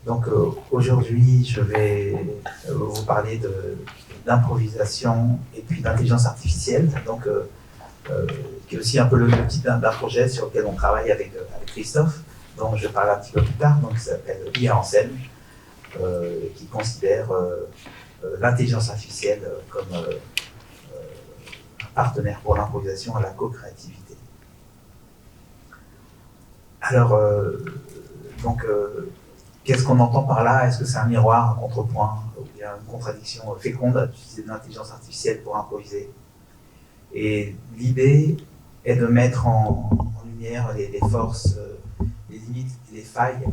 Donc aujourd'hui, je vais vous parler d'improvisation et puis d'intelligence artificielle, donc, qui est aussi un peu le type d'un projet sur lequel on travaille avec Christophe, dont je parle un petit peu plus tard, donc, qui s'appelle IA en scène, qui considère l'intelligence artificielle comme un partenaire pour l'improvisation et la co-créativité. Alors, donc, qu'est-ce qu'on entend par là? Est-ce que c'est un miroir, un contrepoint, ou bien une contradiction féconde d'utiliser de l'intelligence artificielle pour improviser? Et l'idée est de mettre en lumière les forces, les limites et les failles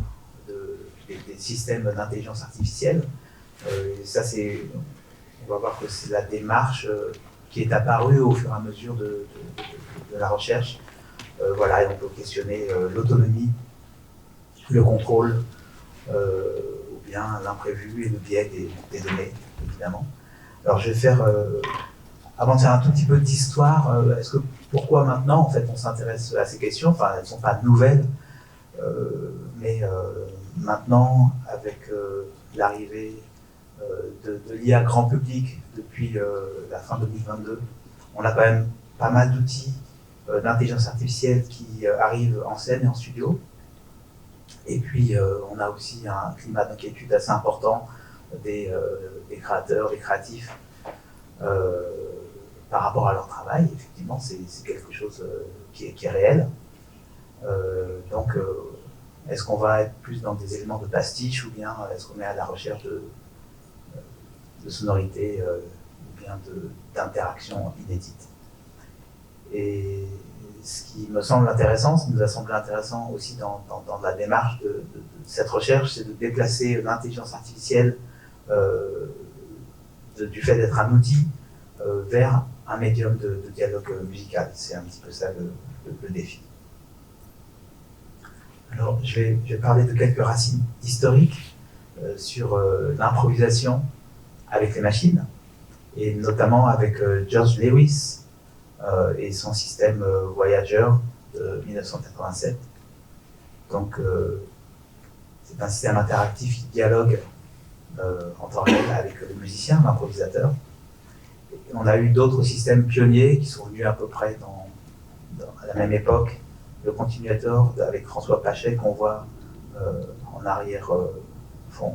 des systèmes d'intelligence artificielle. Ça, on va voir que c'est la démarche qui est apparue au fur et à mesure de la recherche. Voilà, et on peut questionner l'autonomie, le contrôle, ou bien l'imprévu et le biais des données, évidemment. Alors je vais faire, avant de faire un tout petit peu d'histoire, pourquoi maintenant en fait on s'intéresse à ces questions? Enfin, elles ne sont pas nouvelles, mais maintenant, avec l'arrivée de l'IA grand public depuis la fin 2022, on a quand même pas mal d'outils d'intelligence artificielle qui arrivent en scène et en studio. Et puis, on a aussi un climat d'inquiétude assez important des créateurs, des créatifs, par rapport à leur travail. Effectivement, c'est quelque chose qui est réel. Donc, est-ce qu'on va être plus dans des éléments de pastiche, ou bien est-ce qu'on est à la recherche de sonorités, ou bien d'interactions inédites? Et ce qui me semble intéressant, ce qui nous a semblé intéressant aussi dans la démarche de cette recherche, c'est de déplacer l'intelligence artificielle du fait d'être un outil vers un médium de dialogue musical. C'est un petit peu ça le défi. Alors, je vais parler de quelques racines historiques sur l'improvisation avec les machines, et notamment avec George Lewis et son système Voyager de 1987. Donc, c'est un système interactif qui dialogue en temps réel avec le musicien, l'improvisateur. On a eu d'autres systèmes pionniers qui sont venus à peu près à la même époque. Le Continuator avec François Pachet qu'on voit en arrière-fond,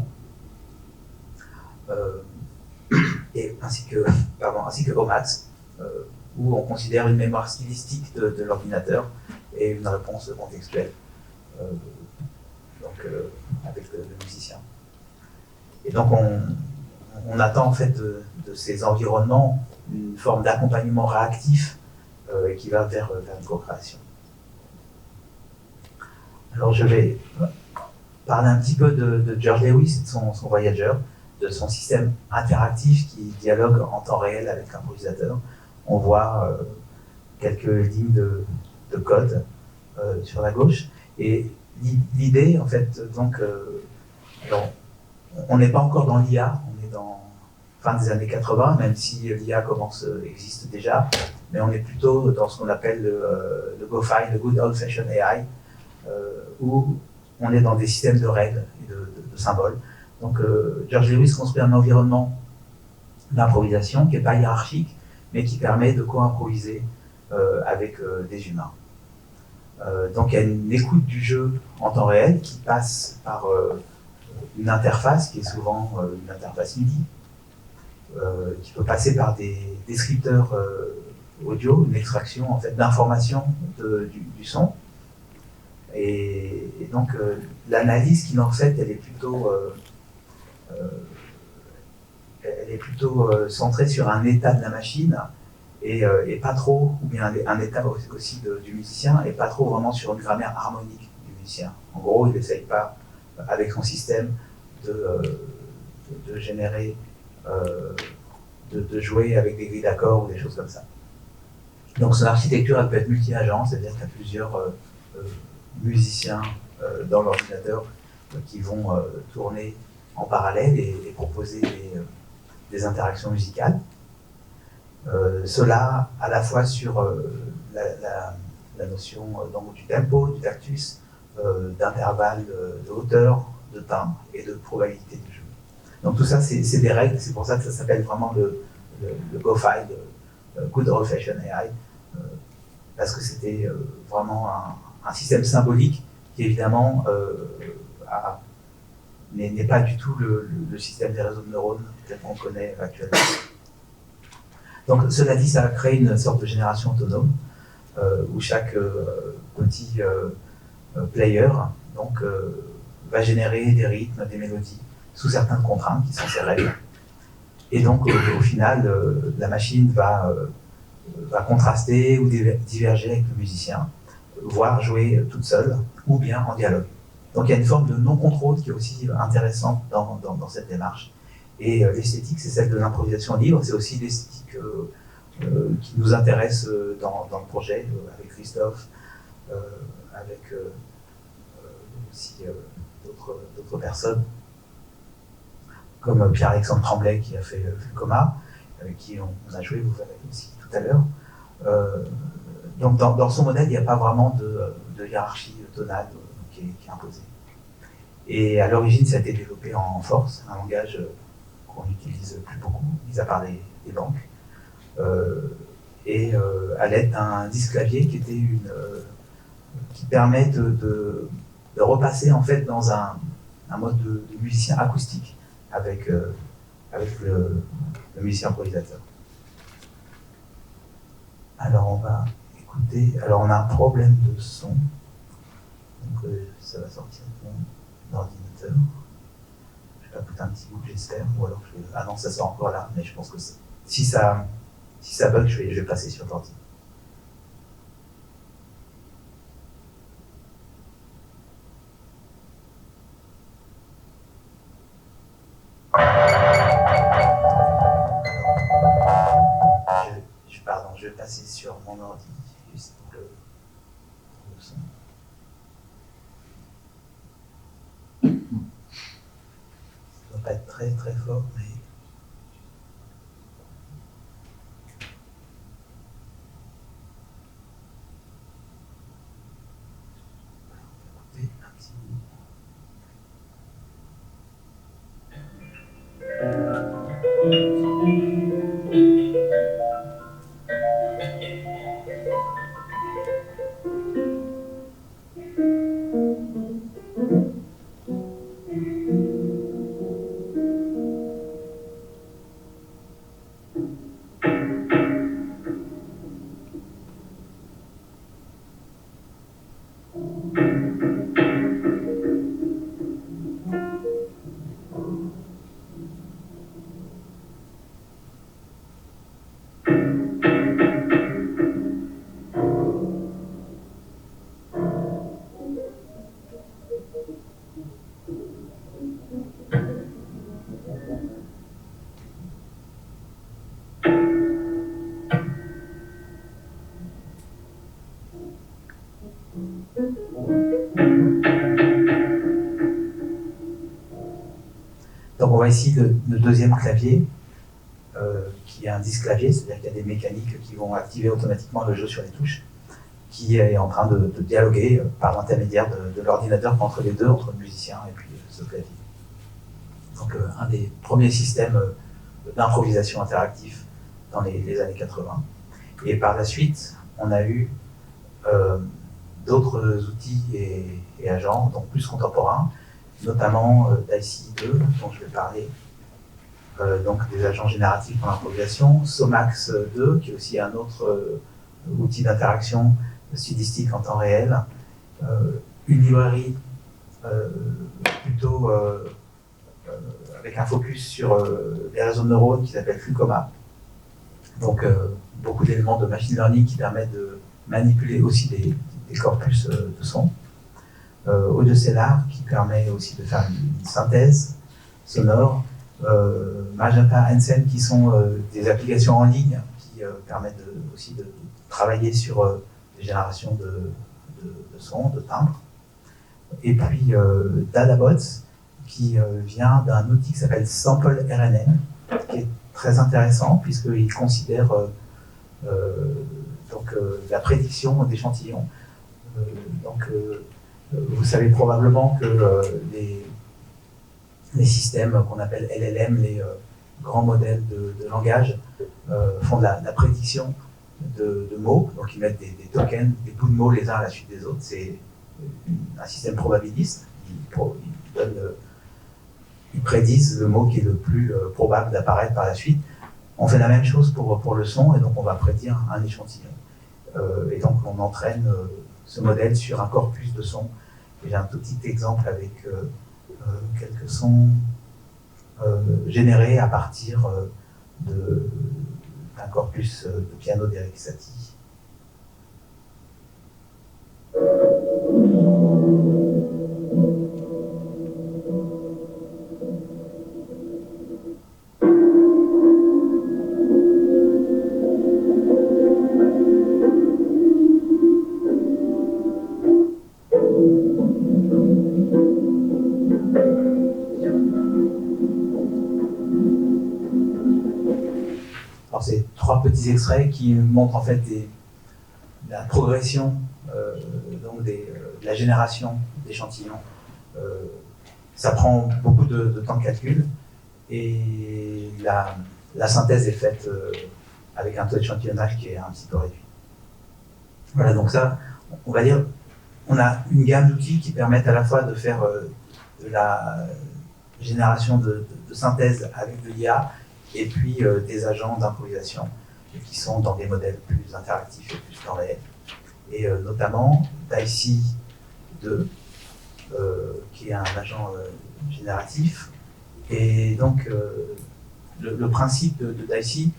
ainsi que OMAX, où on considère une mémoire stylistique de l'ordinateur et une réponse contextuelle, avec le musicien. Et donc on attend en fait de ces environnements une forme d'accompagnement réactif qui va vers une co-création. Alors je vais parler un petit peu de George Lewis et de son Voyager, de son système interactif qui dialogue en temps réel avec l'improvisateur. On voit quelques lignes de code sur la gauche. Et l'idée, en fait, donc, alors, on n'est pas encore dans l'IA, on est dans fin des années 80, même si l'IA existe déjà, mais on est plutôt dans ce qu'on appelle le GoFi, le Good Old Fashioned AI, où on est dans des systèmes de règles et de symboles. Donc George Lewis construit un environnement d'improvisation qui n'est pas hiérarchique, mais qui permet de co-improviser avec des humains. Donc il y a une écoute du jeu en temps réel qui passe par une interface qui est souvent une interface MIDI, qui peut passer par des descripteurs audio, une extraction en fait d'informations du son. Et donc l'analyse qu'il en fait, elle est plutôt centrée sur un état de la machine et pas trop, ou bien un état aussi du musicien, et pas trop vraiment sur une grammaire harmonique du musicien. En gros, il n'essaye pas, avec son système, de générer, de jouer avec des grilles d'accords ou des choses comme ça. Donc son architecture, elle peut être multi-agent, c'est-à-dire qu'il y a plusieurs musiciens dans l'ordinateur qui vont tourner en parallèle et proposer des interactions musicales. Cela à la fois sur la notion donc, du tempo, du tactus, d'intervalle, de hauteur, de timbre et de probabilité du jeu. Donc tout ça, c'est des règles, c'est pour ça que ça s'appelle vraiment le GoFi, le Good Old Fashioned AI, parce que c'était vraiment un système symbolique qui évidemment n'est pas du tout le système des réseaux de neurones tel qu'on connaît actuellement. Donc cela dit, ça a créé une sorte de génération autonome où chaque petit player donc, va générer des rythmes, des mélodies sous certaines contraintes qui sont ses règles. Et donc au final, la machine va contraster ou diverger avec le musicien, voire jouer toute seule ou bien en dialogue. Donc il y a une forme de non-contrôle qui est aussi intéressante dans cette démarche. Et l'esthétique, c'est celle de l'improvisation libre, c'est aussi l'esthétique qui nous intéresse dans le projet, avec Christophe, avec aussi d'autres personnes, comme Pierre-Alexandre Tremblay qui a fait Fulcoma, avec qui on a joué, vous verrez aussi tout à l'heure. Donc dans son modèle, il n'y a pas vraiment de hiérarchie tonale qui est imposée. Et à l'origine, ça a été développé en force, un langage qu'on n'utilise plus beaucoup, mis à part les banques, à l'aide d'un disque clavier qui permet de repasser en fait dans un mode de musicien acoustique avec le musicien improvisateur. Alors on va écouter. Alors on a un problème de son, donc ça va sortir de mon ordinateur. Je vais écouter un petit bout, j'espère, ou alors ah non, ça sort encore là, mais je pense que si ça bug, je vais passer sur l'ordi. Je vais passer sur mon ordi, juste pour le son. Ça ne doit pas être très très fort, mais... Donc on voit ici le deuxième clavier, qui est un disque clavier, c'est-à-dire qu'il y a des mécaniques qui vont activer automatiquement le jeu sur les touches, qui est en train de dialoguer par l'intermédiaire de l'ordinateur entre les deux, entre le musicien et puis ce clavier. Donc un des premiers systèmes d'improvisation interactif dans les années 80. Et par la suite, on a eu d'autres outils et agents, donc plus contemporains, notamment DICE2, dont je vais parler, donc des agents génératifs en improvisation, Somax 2, qui est aussi un autre outil d'interaction stylistique en temps réel, une librairie plutôt avec un focus sur les réseaux de neurones qui s'appelle Fulcoma. Donc beaucoup d'éléments de machine learning qui permettent de manipuler aussi des corpus de son. Audiocellar qui permet aussi de faire une synthèse sonore. Magenta, Hansen qui sont des applications en ligne qui permettent aussi de travailler sur des générations de sons, de timbres. Et puis Dadabots qui vient d'un outil qui s'appelle Sample RNN, qui est très intéressant puisqu'il considère la prédiction d'échantillons. Vous savez probablement que les systèmes qu'on appelle LLM, les grands modèles de langage, font de la prédiction de mots, donc ils mettent des tokens, des bouts de mots les uns à la suite des autres. C'est un système probabiliste. Ils prédisent le mot qui est le plus probable d'apparaître par la suite. On fait la même chose pour le son, et donc on va prédire un échantillon. Et donc on entraîne ce modèle sur un corpus de sons. J'ai un tout petit exemple avec quelques sons générés à partir d'un corpus de piano d'Eric Satie. Alors c'est 3 petits extraits qui montrent en fait la progression donc de la génération d'échantillons. Ça prend beaucoup de temps de calcul, et la synthèse est faite avec un taux d'échantillonnage qui est un petit peu réduit. Voilà, donc ça, on va dire, on a une gamme d'outils qui permettent à la fois de faire de la génération de synthèse avec de l'IA, et puis des agents d'improvisation qui sont dans des modèles plus interactifs et plus temps réel. Et notamment Daisy 2, qui est un agent génératif. Et donc le principe de Daisy,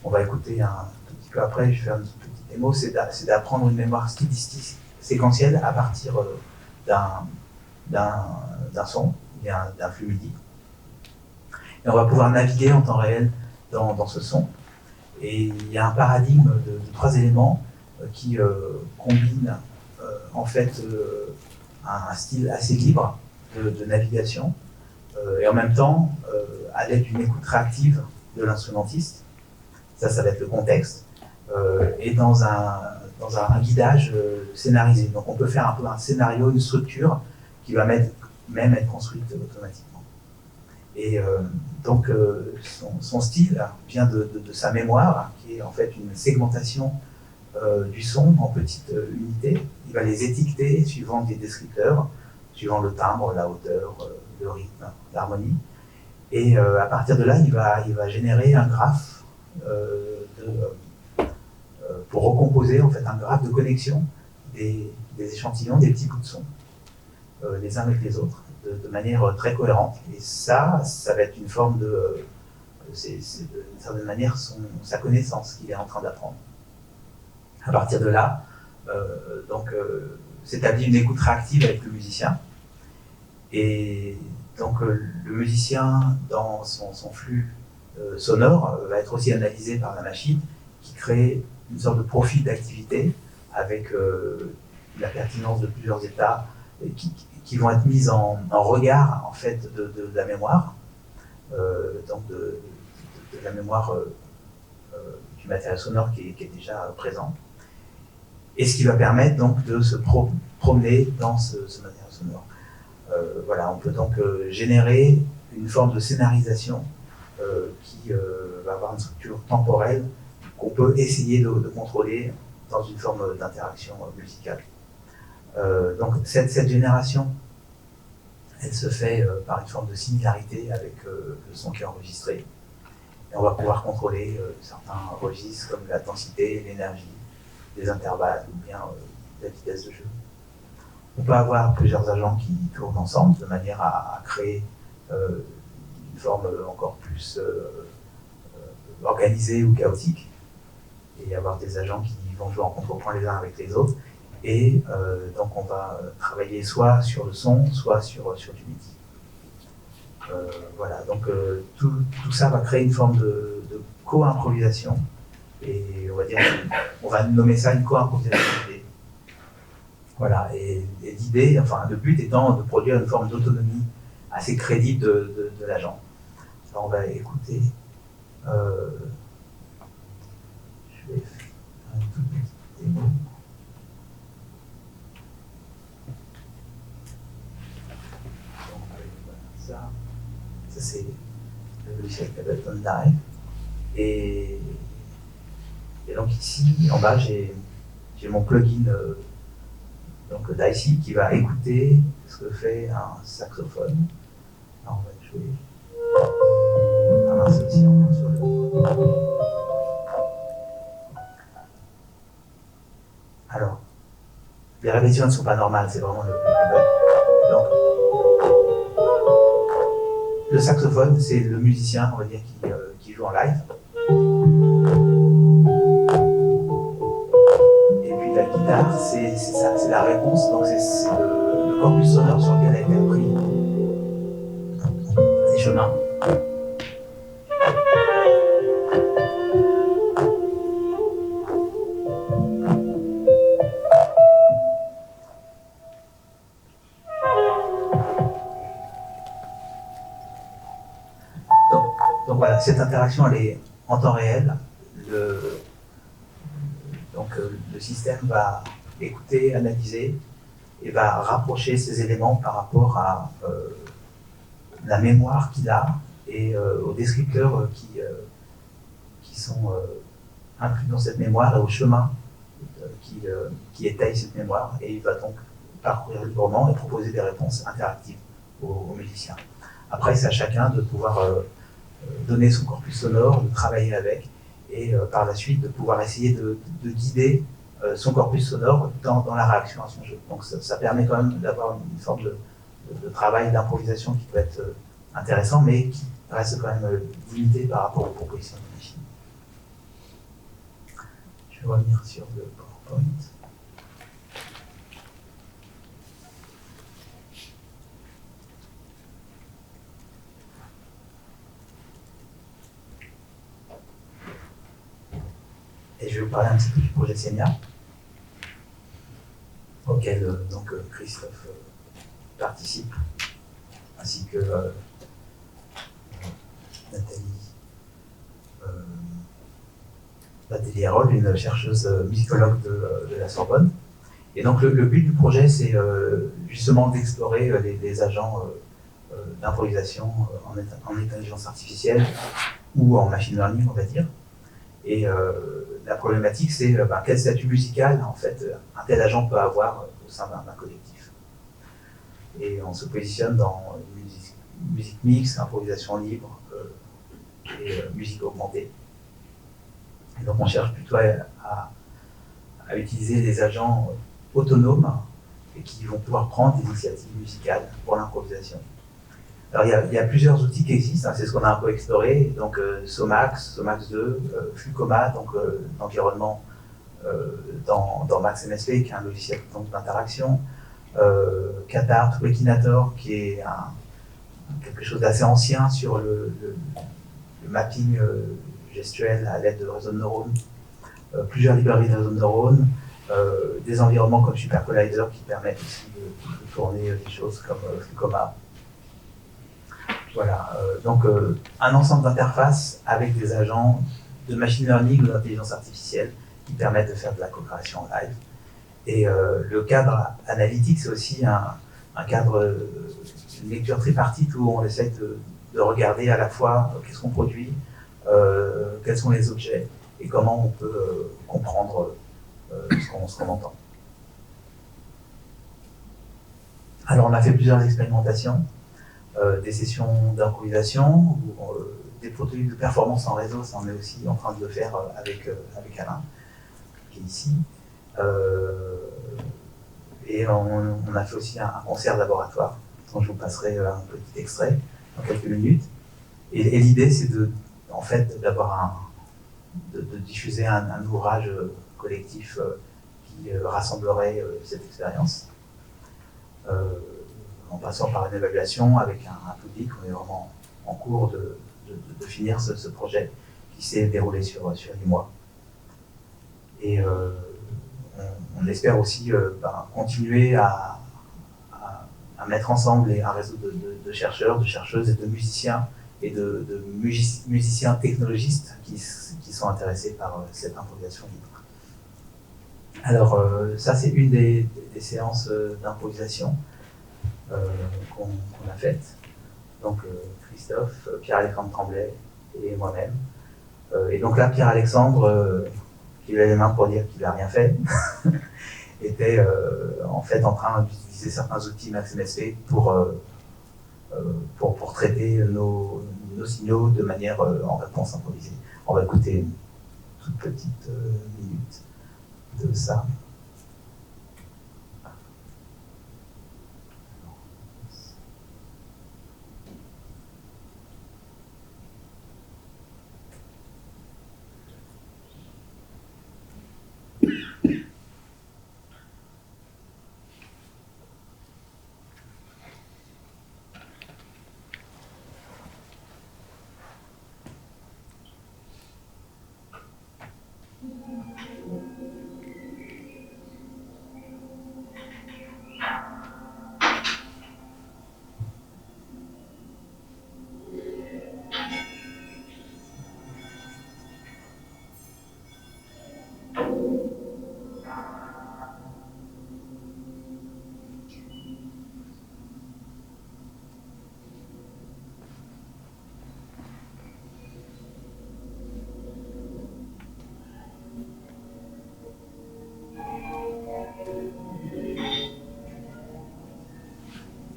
on va écouter un tout petit peu après, je vais faire une petite démo, c'est d'apprendre une mémoire stylistique séquentielle à partir d'un son, d'un flux MIDI. Et on va pouvoir naviguer en temps réel dans ce son. Et il y a un paradigme de 3 éléments qui combine en fait un style assez libre de navigation, et en même temps, à l'aide d'une écoute réactive de l'instrumentiste, ça va être le contexte, et dans un guidage scénarisé. Donc on peut faire un peu un scénario, une structure qui va même être construite automatiquement. Et donc son style vient de sa mémoire, qui est en fait une segmentation du son en petites unités. Il va les étiqueter suivant des descripteurs, suivant le timbre, la hauteur, le rythme, l'harmonie. Et à partir de là, il va générer un graphe pour recomposer en fait un graphe de connexion des échantillons, des petits bouts de son, les uns avec les autres, de manière très cohérente. Et ça va être une forme c'est d'une certaine manière sa connaissance qu'il est en train d'apprendre. À partir de là, s'établit une écoute réactive avec le musicien. Et donc le musicien, dans son flux sonore, va être aussi analysé par la machine, qui crée une sorte de profil d'activité avec la pertinence de plusieurs états qui vont être mis en regard en fait de la mémoire, donc de la mémoire du matériel sonore qui est déjà présent, et ce qui va permettre donc de se promener dans ce matériel sonore. Voilà, on peut donc générer une forme de scénarisation qui va avoir une structure temporelle qu'on peut essayer de contrôler dans une forme d'interaction musicale. Donc cette génération, elle se fait par une forme de similarité avec le son qui est enregistré. Et on va pouvoir contrôler certains registres comme la densité, l'énergie, les intervalles ou bien la vitesse de jeu. On peut avoir plusieurs agents qui tournent ensemble de manière à créer une forme encore plus organisée ou chaotique, et avoir des agents qui vont jouer en contrepoint les uns avec les autres. Et donc on va travailler soit sur le son, soit sur du MIDI. Voilà, donc tout ça va créer une forme de co-improvisation, et on va nommer ça une co-improvisation d'idées. Voilà, et l'idée, enfin le but étant de produire une forme d'autonomie assez crédible de l'agent. Alors on va écouter. Je vais faire un tout petit démo. Donc, voilà, ça. Ça, c'est le logiciel qui s'appelle OnDive. Et donc ici, en bas, j'ai mon plugin donc d'IC qui va écouter ce que fait un saxophone. Alors, on va jouer. Ah mince, aussi encore sur le. Alors, les répétitions ne sont pas normales, c'est vraiment le bug. Donc, le saxophone, c'est le musicien, on va dire, qui joue en live. Et puis la guitare, c'est ça, c'est la réponse, donc c'est le corpus sonore sur lequel a été appris les chemins. Donc voilà, cette interaction, elle est en temps réel. Le système va écouter, analyser et va rapprocher ces éléments par rapport à la mémoire qu'il a et aux descripteurs qui sont inclus dans cette mémoire et au chemin qui étaye cette mémoire. Et il va donc parcourir librement et proposer des réponses interactives aux musiciens. Après, c'est à chacun de pouvoir donner son corpus sonore, de travailler avec, et par la suite de pouvoir essayer de guider son corpus sonore dans la réaction à son jeu. Donc ça permet quand même d'avoir une sorte de travail d'improvisation qui peut être intéressant, mais qui reste quand même limité par rapport aux propositions de machine. Je vais revenir sur le PowerPoint. Et je vais vous parler un petit peu du projet Senia, auquel Christophe participe, ainsi que Nathalie Herold, une chercheuse musicologue de la Sorbonne. Et donc le but du projet, c'est justement d'explorer les agents d'improvisation en intelligence artificielle ou en machine learning, on va dire. Et la problématique, c'est quel statut musical en fait un tel agent peut avoir au sein d'un collectif. Et on se positionne dans musique mixte, improvisation libre et musique augmentée. Et donc on cherche plutôt à utiliser des agents autonomes et qui vont pouvoir prendre des initiatives musicales pour l'improvisation. Alors il y a plusieurs outils qui existent, hein, c'est ce qu'on a un peu exploré, donc Somax 2, Flucoma, donc l'environnement dans Max MSP, qui est un logiciel d'interaction, Catart, Wakinator, qui est quelque chose d'assez ancien sur le mapping gestuel à l'aide de réseaux de neurones, plusieurs librairies de réseaux de neurones, des environnements comme Super Collider qui permettent aussi de tourner des choses comme Flucoma. Voilà, donc un ensemble d'interfaces avec des agents de machine learning ou d'intelligence artificielle qui permettent de faire de la co-création en live. Et le cadre analytique, c'est aussi un cadre, une lecture tripartite où on essaie de regarder à la fois qu'est-ce qu'on produit, quels sont les objets et comment on peut comprendre ce qu'on entend. Alors on a fait plusieurs expérimentations. Des sessions d'improvisation, des prototypes de performance en réseau, ça on est aussi en train de le faire avec Alain, qui est ici. Et on a fait aussi un concert laboratoire, dont je vous passerai un petit extrait dans quelques minutes. Et l'idée, c'est de diffuser un ouvrage collectif qui rassemblerait cette expérience. En passant par une évaluation avec un public. On est vraiment en cours de finir ce projet qui s'est déroulé sur 8 mois. Et on espère aussi continuer à mettre ensemble un réseau de chercheurs, de chercheuses et de musiciens et de musiciens technologistes qui sont intéressés par cette improvisation libre. Alors ça, c'est une des séances d'improvisation qu'on a faite. donc Christophe, Pierre-Alexandre Tremblay et moi-même. Et donc là, Pierre-Alexandre, qui lève les mains pour dire qu'il n'a rien fait, était en fait en train d'utiliser certains outils MaxMSP pour traiter nos signaux de manière en réponse improvisée. On va écouter une toute petite minute de ça.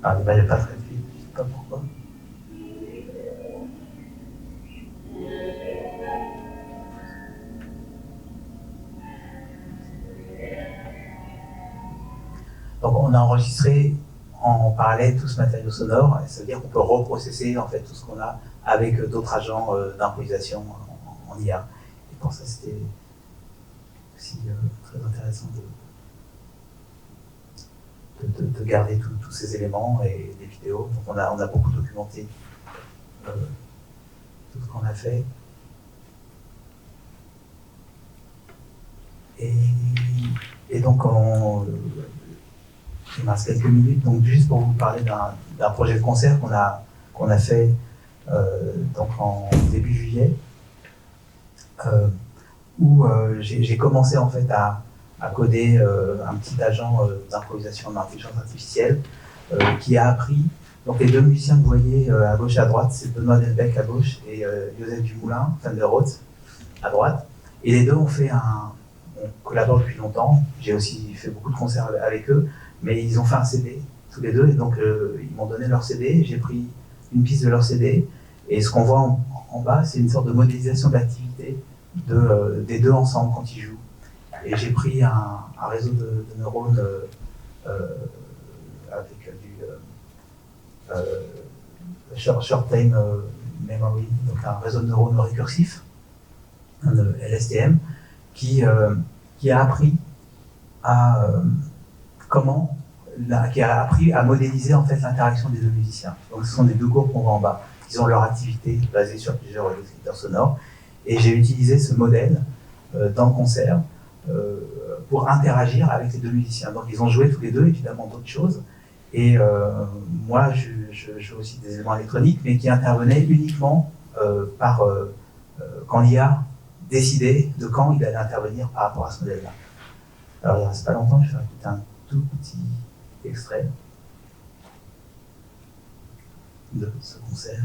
Ah, il n'est pas très vite, je ne sais pas pourquoi. Donc on a enregistré en parallèle tout ce matériau sonore, ça veut dire qu'on peut reprocesser en fait tout ce qu'on a avec d'autres agents d'improvisation en IA. Et pour ça c'était aussi très intéressant de garder tous ces éléments et des vidéos. Donc on a beaucoup documenté tout ce qu'on a fait. Et donc il me reste quelques minutes, donc juste pour vous parler d'un projet de concert qu'on a fait donc en début juillet, où j'ai commencé en fait à coder un petit agent d'improvisation en intelligence artificielle qui a appris. Donc les deux musiciens que vous voyez à gauche et à droite, c'est Benoît Delbecq à gauche et Joseph Dumoulin, Van der Roth, à droite. Et les deux on collabore depuis longtemps. J'ai aussi fait beaucoup de concerts avec eux, mais ils ont fait un CD tous les deux, et donc ils m'ont donné leur CD. J'ai pris une piste de leur CD, et ce qu'on voit en bas, c'est une sorte de modélisation d'activité des deux ensemble quand ils jouent. Et j'ai pris un réseau de neurones avec du short time memory, donc un réseau de neurones récursif, un LSTM, qui a appris à qui a appris à modéliser en fait l'interaction des deux musiciens. Donc ce sont les deux courbes qu'on voit en bas. Ils ont leur activité basée sur plusieurs descripteurs sonores. Et j'ai utilisé ce modèle dans le concert pour interagir avec les deux musiciens. Donc ils ont joué tous les deux évidemment d'autres choses. Et moi je joue aussi des éléments électroniques, mais qui intervenaient uniquement quand l'IA décidait de quand il allait intervenir par rapport à ce modèle-là. Alors il ne reste pas longtemps, je vais écouter un tout petit extrait de ce concert.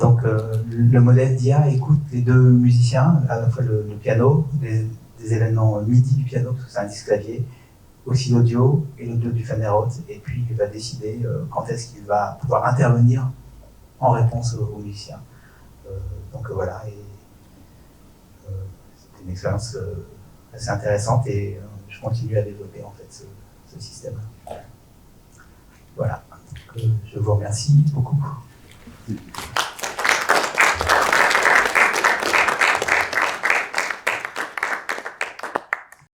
Donc le modèle d'IA écoute les deux musiciens, à la fois le piano, des événements MIDI du piano, parce que c'est un disque clavier, aussi l'audio et l'audio du Phanerot, et puis il va décider quand est-ce qu'il va pouvoir intervenir en réponse aux musiciens. Donc voilà, et c'était une expérience assez intéressante et je continue à développer en fait ce système. Voilà, donc, je vous remercie beaucoup.